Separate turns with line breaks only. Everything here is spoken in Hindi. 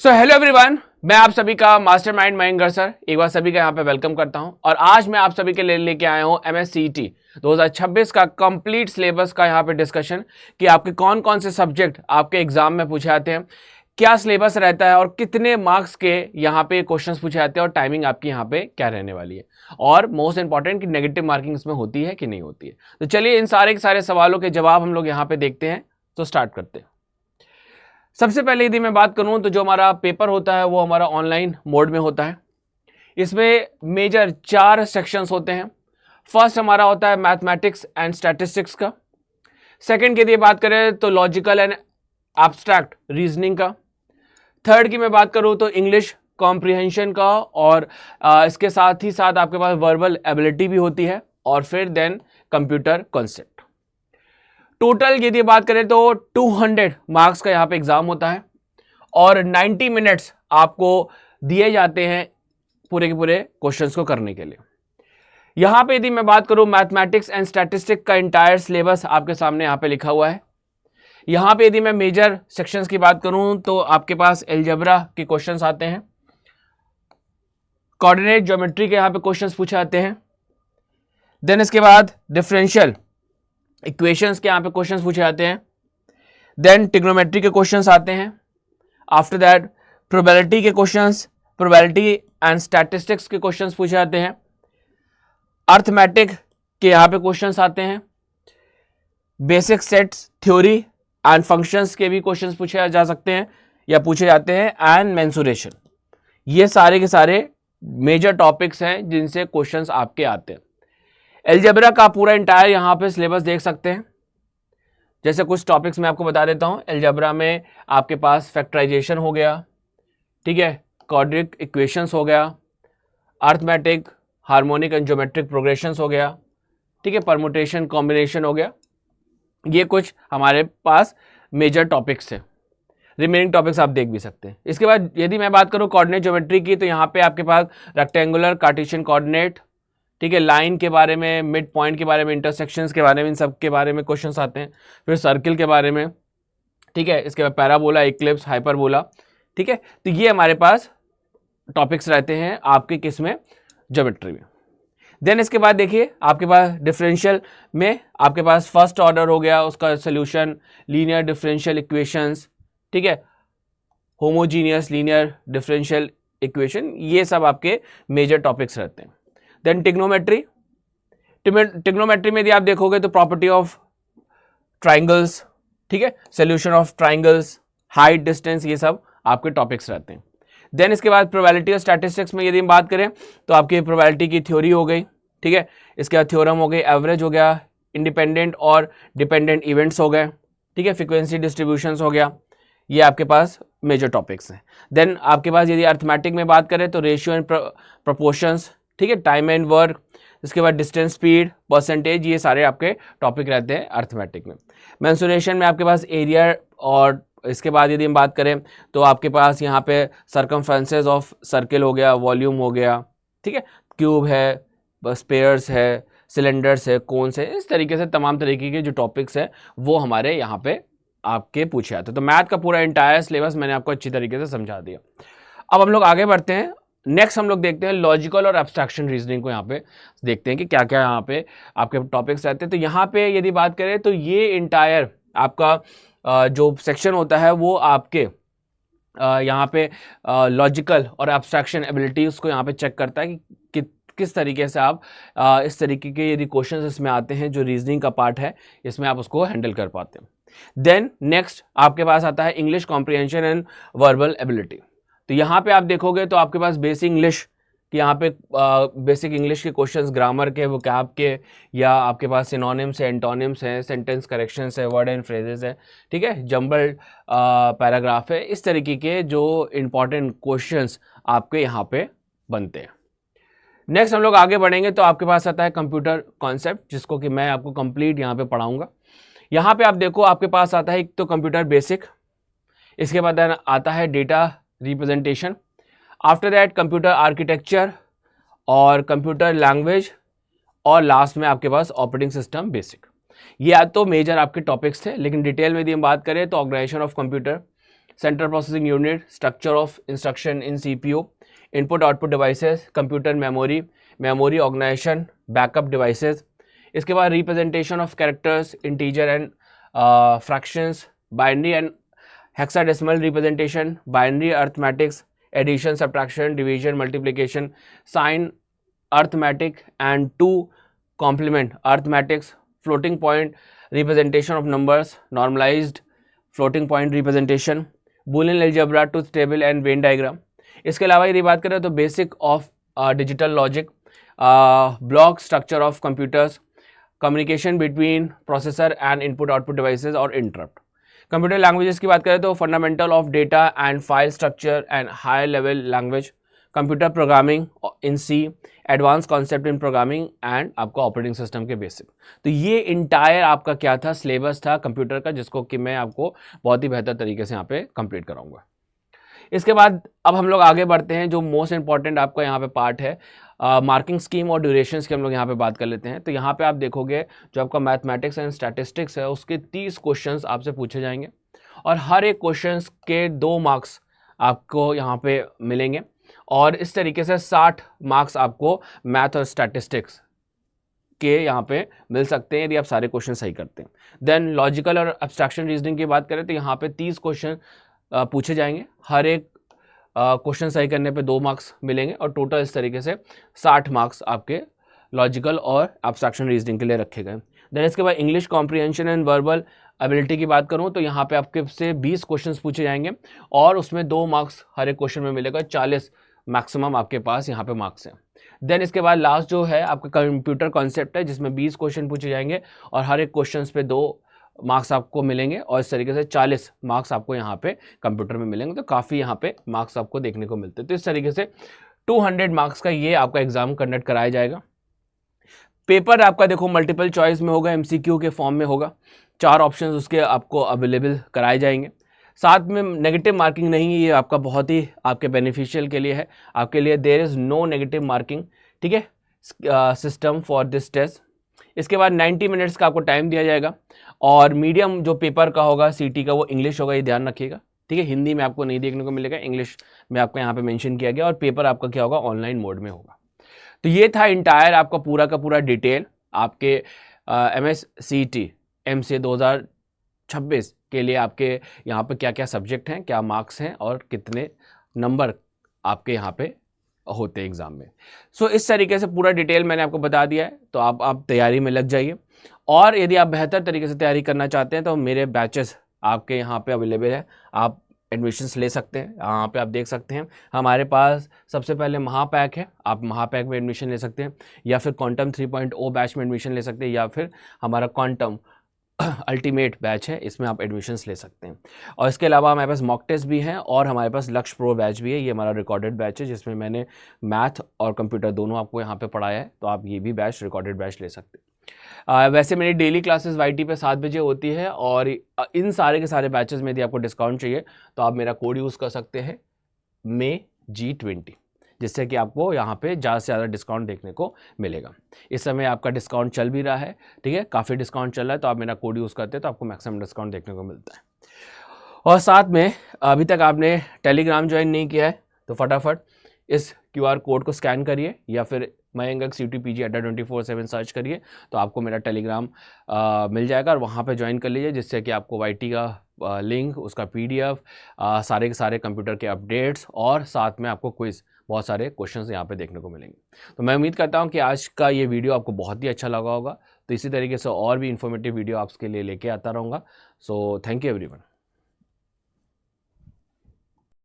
सो हेलो एवरीवन, मैं आप सभी का मास्टरमाइंड मयंकर सर एक बार सभी का यहाँ पे वेलकम करता हूँ। और आज मैं आप सभी के लिए लेके आया हूँ MSCET 2026 का कंप्लीट सिलेबस का यहाँ पे डिस्कशन कि आपके कौन कौन से सब्जेक्ट आपके एग्जाम में पूछे जाते हैं, क्या सिलेबस रहता है और कितने मार्क्स के यहाँ पे क्वेश्चंस पूछे जाते हैं और टाइमिंग आपकी यहाँ पे क्या रहने वाली है, और मोस्ट इंपॉर्टेंट कि नेगेटिव मार्किंग इसमें होती है कि नहीं होती है। तो चलिए इन सारे के सारे सवालों के जवाब हम लोग यहाँ पे देखते हैं। तो स्टार्ट करते हैं। सबसे पहले यदि मैं बात करूं तो जो हमारा पेपर होता है वो हमारा ऑनलाइन मोड में होता है। इसमें मेजर 4 सेक्शंस होते हैं। फर्स्ट हमारा होता है मैथमेटिक्स एंड स्टैटिस्टिक्स का। सेकंड की यदि बात करें तो लॉजिकल एंड एब्स्ट्रैक्ट रीजनिंग का। थर्ड की मैं बात करूं तो इंग्लिश कॉम्प्रिहेंशन का, और इसके साथ ही साथ आपके पास वर्बल एबिलिटी भी होती है, और फिर देन कंप्यूटर कॉन्सेप्ट। टोटल यदि बात करें तो 200 मार्क्स का यहाँ पे एग्जाम होता है और 90 मिनट्स आपको दिए जाते हैं पूरे के पूरे क्वेश्चंस को करने के लिए। यहाँ पे यदि मैं बात करूँ मैथमेटिक्स एंड स्टैटिस्टिक्स का इंटायर सिलेबस आपके सामने यहाँ पे लिखा हुआ है। यहाँ पे यदि मैं मेजर सेक्शंस की बात करूँ तो आपके पास एलजेब्रा के क्वेश्चंस आते हैं, कोऑर्डिनेट ज्योमेट्री के यहाँ पे क्वेश्चंस पूछे जाते हैं, देन इसके बाद डिफरेंशियल इक्वेशंस के यहाँ पे क्वेश्चंस पूछे जाते हैं, देन ट्रिग्नोमेट्री के क्वेश्चंस आते हैं। आफ्टर दैट प्रोबेबिलिटी के क्वेश्चंस, प्रोबेबिलिटी एंड स्टैटिस्टिक्स के क्वेश्चंस पूछे जाते हैं, अर्थमेटिक के यहाँ पे क्वेश्चंस आते हैं, basic sets theory and functions के भी क्वेश्चंस पूछे जा सकते हैं या पूछे जाते हैं, एंड मेंसुरेशन। ये सारे के सारे मेजर टॉपिक्स हैं जिनसे क्वेश्चंस आपके आते हैं। एलजेब्रा का पूरा इंटायर यहाँ पे सिलेबस देख सकते हैं। जैसे कुछ टॉपिक्स मैं आपको बता देता हूँ। एलजेब्रा में आपके पास फैक्टराइजेशन हो गया, ठीक है, क्वाड्रिक इक्वेशंस हो गया, arithmetic harmonic and geometric progressions हो गया, ठीक है, परमुटेशन कॉम्बिनेशन हो गया। ये कुछ हमारे पास मेजर टॉपिक्स है। रिमेनिंग टॉपिक्स आप देख भी सकते हैं। इसके बाद यदि मैं बात करूँ कोऑर्डिनेट ज्योमेट्री की, तो यहाँ पे आपके पास रेक्टेंगुलर कार्टेशियन कोऑर्डिनेट, ठीक है, लाइन के बारे में, मिड पॉइंट के बारे में, इंटरसेक्शंस के बारे में, इन सब के बारे में क्वेश्चंस आते हैं। फिर सर्किल के बारे में, ठीक है, इसके बाद पैराबोला, इक्लिप्स, हाइपरबोला, ठीक है। तो ये हमारे पास टॉपिक्स रहते हैं आपके किस में, ज्योमेट्री में। देन इसके बाद देखिए आपके पास डिफरेंशियल में आपके पास फर्स्ट ऑर्डर हो गया, उसका सोल्यूशन, लीनियर डिफरेंशियल इक्वेशंस, ठीक है, होमोजीनियस लीनियर डिफरेंशियल इक्वेशन, ये सब आपके मेजर टॉपिक्स रहते हैं। देन टिग्नोमेट्री, टिग्नोमेट्री में यदि आप देखोगे तो प्रॉपर्टी ऑफ ट्राइंगल्स, ठीक है, solution of triangles, height, distance, ये सब आपके टॉपिक्स रहते हैं। देन इसके बाद प्रोबेबिलिटी और स्टैटिस्टिक्स में यदि हम बात करें तो आपकी प्रोबेबिलिटी की थ्योरी हो गई, ठीक है, इसके बाद थ्योरम हो गई, एवरेज हो गया, इंडिपेंडेंट और डिपेंडेंट इवेंट्स हो गए, ठीक है, फ्रीक्वेंसी डिस्ट्रीब्यूशंस हो गया। ये आपके पास मेजर टॉपिक्स हैं। देन आपके पास यदि अर्थमेटिक में बात करें तो रेशियो एंड प्रोपोर्शंस, ठीक है, टाइम एंड वर्क, इसके बाद डिस्टेंस, स्पीड, परसेंटेज, ये सारे आपके टॉपिक रहते हैं अर्थमेटिक में। मेंसुरेशन में आपके पास एरिया, और इसके बाद यदि हम बात करें तो आपके पास यहाँ पे सर्कमफ्रेंसेस ऑफ सर्किल हो गया, वॉल्यूम हो गया, ठीक है, क्यूब है, स्पेयर्स है, सिलेंडर्स है, कोन्स है, इस तरीके से तमाम तरीके के जो टॉपिक्स हैं वो हमारे यहाँ पे आपके पूछे जाते हैं। तो मैथ का पूरा इंटायर सिलेबस मैंने आपको अच्छी तरीके से समझा दिया। अब हम लोग आगे बढ़ते हैं। नेक्स्ट हम लोग देखते हैं लॉजिकल और एब्स्ट्रैक्शन रीजनिंग को। यहाँ पे देखते हैं कि क्या क्या यहाँ पे आपके टॉपिक्स रहते हैं। तो यहाँ पे यदि बात करें तो ये इंटायर आपका जो सेक्शन होता है वो आपके यहाँ पे लॉजिकल और एब्स्ट्रैक्शन एबिलिटीज़ को यहाँ पे चेक करता है कि किस तरीके से आप इस तरीके के यदि क्वेश्चंस इसमें आते हैं, जो रीजनिंग का पार्ट है इसमें आप उसको हैंडल कर पाते हैं। देन नेक्स्ट आपके पास आता है English comprehension and verbal ability. तो यहाँ पे आप देखोगे तो आपके पास बेसिक इंग्लिश कि यहाँ पे बेसिक इंग्लिश के क्वेश्चंस, ग्रामर के, वोकैब के, या आपके पास सिनोनिम्स है, एंटोनिम्स हैं, सेंटेंस करेक्शंस है, वर्ड एंड फ्रेजेस है, ठीक है, जंबल्ड पैराग्राफ है, इस तरीके के जो इंपॉर्टेंट क्वेश्चंस आपके यहाँ पे बनते हैं। नेक्स्ट हम लोग आगे बढ़ेंगे तो आपके पास आता है कंप्यूटर कॉन्सेप्ट, जिसको कि मैं आपको कंप्लीट यहाँ पे पढ़ाऊँगा। यहाँ पे आप देखो आपके पास आता है एक तो कंप्यूटर बेसिक, इसके बाद आता है data representation, after that computer architecture और कंप्यूटर लैंग्वेज, और लास्ट में आपके पास ऑपरेटिंग सिस्टम बेसिक। ये तो मेजर आपके टॉपिक्स थे, लेकिन डिटेल में यदि हम बात करें तो organisation of computer, central processing unit, structure of instruction in CPU, input output devices, computer memory, memory organisation, backup devices. इसके बाद representation of characters, integer and fractions, binary and hexadecimal representation, binary arithmetics, addition, subtraction, division, multiplication, sign arithmetic and two complement arithmetics, floating point representation of numbers, normalised floating point representation, Boolean algebra, truth table and Venn diagram. इसके अलावा यदि बात करें तो basic of digital logic, block structure of computers, communication between processor and input output devices और इंटरप्ट। कंप्यूटर लैंग्वेजेस की बात करें तो fundamental of data and file structure and high level language, computer programming in C, advance concept in programming and आपका ऑपरेटिंग सिस्टम के बेसिक। तो ये इंटायर आपका क्या था, सिलेबस था कंप्यूटर का, जिसको कि मैं आपको बहुत ही बेहतर तरीके से यहाँ पे कंप्लीट कराऊंगा। इसके बाद अब हम लोग आगे बढ़ते हैं, जो मोस्ट इंपॉर्टेंट आपका यहाँ पे पार्ट है, मार्किंग स्कीम और ड्यूरेशंस की हम लोग यहाँ पे बात कर लेते हैं। तो यहाँ पे आप देखोगे जो आपका मैथमेटिक्स एंड स्टैटिस्टिक्स है उसके 30 क्वेश्चंस आपसे पूछे जाएंगे और हर एक क्वेश्चंस के 2 मार्क्स आपको यहाँ पे मिलेंगे और इस तरीके से 60 मार्क्स आपको मैथ और स्टैटिस्टिक्स के यहाँ पे मिल सकते हैं यदि आप सारे क्वेश्चन सही करते हैं। देन लॉजिकल और एब्स्ट्रैक्शन रीजनिंग की बात करें तो यहाँ पे 30 क्वेश्चन पूछे जाएंगे, हर एक क्वेश्चन सही करने पे 2 मार्क्स मिलेंगे और टोटल इस तरीके से 60 मार्क्स आपके लॉजिकल और एब्स्ट्रैक्शन रीजनिंग के लिए रखे गए। देन इसके बाद English comprehension and verbal ability की बात करूं तो यहाँ पे आपके से 20 क्वेश्चंस पूछे जाएंगे और उसमें 2 मार्क्स हर एक क्वेश्चन में मिलेगा, 40 मैक्सिमम आपके पास यहाँ पे मार्क्स हैं। देन इसके बाद लास्ट जो है आपका कंप्यूटर कॉन्सेप्ट है जिसमें 20 क्वेश्चन पूछे जाएंगे और हर एक क्वेश्चन पे 2 मार्क्स आपको मिलेंगे और इस तरीके से 40 मार्क्स आपको यहाँ पे कंप्यूटर में मिलेंगे। तो काफ़ी यहाँ पे मार्क्स आपको देखने को मिलते हैं। तो इस तरीके से 200 मार्क्स का ये आपका एग्जाम कंडक्ट कराया जाएगा। पेपर आपका देखो मल्टीपल चॉइस में होगा, MCQ के फॉर्म में होगा, 4 ऑप्शंस उसके आपको अवेलेबल कराए जाएंगे। साथ में नेगेटिव मार्किंग नहीं है, ये आपका बहुत ही आपके बेनिफिशियल के लिए है, आपके लिए there is no negative marking, ठीक है, सिस्टम फॉर दिस टेस्ट। इसके बाद 90 मिनट्स का आपको टाइम दिया जाएगा और मीडियम जो पेपर का होगा CT का वो इंग्लिश होगा, ये ध्यान रखिएगा, ठीक है। हिंदी में आपको नहीं देखने को मिलेगा, इंग्लिश में आपका यहाँ पे मेंशन किया गया और पेपर आपका क्या होगा, ऑनलाइन मोड में होगा। तो ये था इंटायर आपका पूरा का पूरा डिटेल आपके MS CET MCA 2026 के लिए आपके यहाँ पे क्या क्या सब्जेक्ट हैं, क्या मार्क्स हैं और कितने नंबर आपके यहाँ पे होते हैं एग्ज़ाम में। सो इस तरीके से पूरा डिटेल मैंने आपको बता दिया है। तो आप तैयारी में लग जाइए और यदि आप बेहतर तरीके से तैयारी करना चाहते हैं तो मेरे बैचेस आपके यहाँ पे अवेलेबल है, आप एडमिशन्स ले सकते हैं। यहाँ पे आप देख सकते हैं हमारे पास सबसे पहले महापैक है, आप महापैक में एडमिशन ले सकते हैं या फिर क्वांटम 3.0 बैच में एडमिशन ले सकते हैं या फिर हमारा क्वांटम अल्टीमेट बैच है, इसमें आप एडमिशन्स ले सकते हैं। और इसके अलावा हमारे पास मॉक टेस्ट भी हैं और हमारे पास लक्ष्य प्रो बैच भी है, ये हमारा रिकॉर्डेड बैच है जिसमें मैंने मैथ और कंप्यूटर दोनों आपको यहाँ पे पढ़ाया है। तो आप ये भी बैच रिकॉर्डेड बैच ले सकते हैं। वैसे मेरी डेली क्लासेस YT पे 7 बजे होती है और इन सारे के सारे बैचेस में यदि आपको डिस्काउंट चाहिए तो आप मेरा कोड यूज़ कर सकते हैं MAY-G20, जिससे कि आपको यहाँ पे ज़्यादा से ज़्यादा डिस्काउंट देखने को मिलेगा। इस समय आपका डिस्काउंट चल भी रहा है, ठीक है, काफ़ी डिस्काउंट चल रहा है, तो आप मेरा कोड यूज़ करते हैं तो आपको मैक्सिमम डिस्काउंट देखने को मिलता है। और साथ में अभी तक आपने टेलीग्राम ज्वाइन नहीं किया है तो फटाफट इस QR कोड को स्कैन करिए या फिर मयंक CUT-PG अड्डा 24/7 सर्च करिए तो आपको मेरा टेलीग्राम मिल जाएगा और वहाँ पे ज्वाइन कर लीजिए, जिससे कि आपको YT का लिंक, उसका PDF, सारे के सारे कंप्यूटर के अपडेट्स और साथ में आपको क्विज़, बहुत सारे क्वेश्चंस यहाँ पे देखने को मिलेंगे। तो मैं उम्मीद करता हूँ कि आज का ये वीडियो आपको बहुत ही अच्छा लगा होगा। तो इसी तरीके से और भी इन्फॉर्मेटिव वीडियो आपके लिए लेके आता रहूँगा। So thank you everyone.